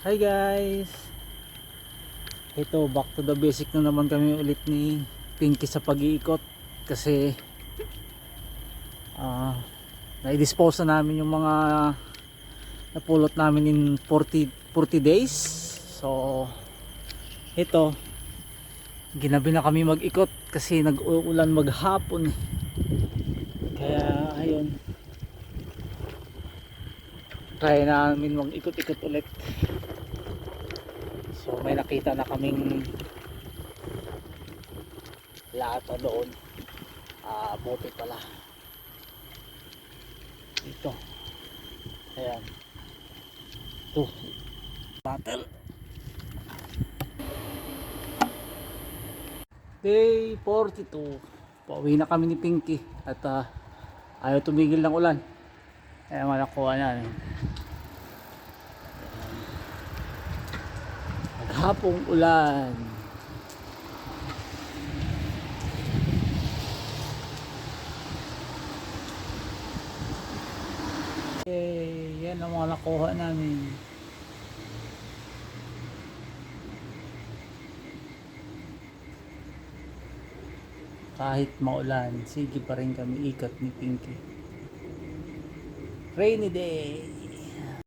Hi guys! Ito, back to the basic na naman kami ulit ni Pinky sa pag-iikot. Kasi na-dispose na namin yung mga napulot namin in 40 days. So ito, ginabi na kami mag-ikot kasi nag-uulan maghapon. Kaya ayun, try namin mag-ikot-ikot ulit. So may nakita na kaming lata doon. Bote pala ito. Ayan, ito battle. Day 42, pauwi na kami ni Pinky at ayaw tumigil ng ulan. Kaya nakuha na maghapong ulan. Okay, yan ang mga nakuha namin. Kahit maulan, sige pa rin kami ikot ni Pinky. Rainy day.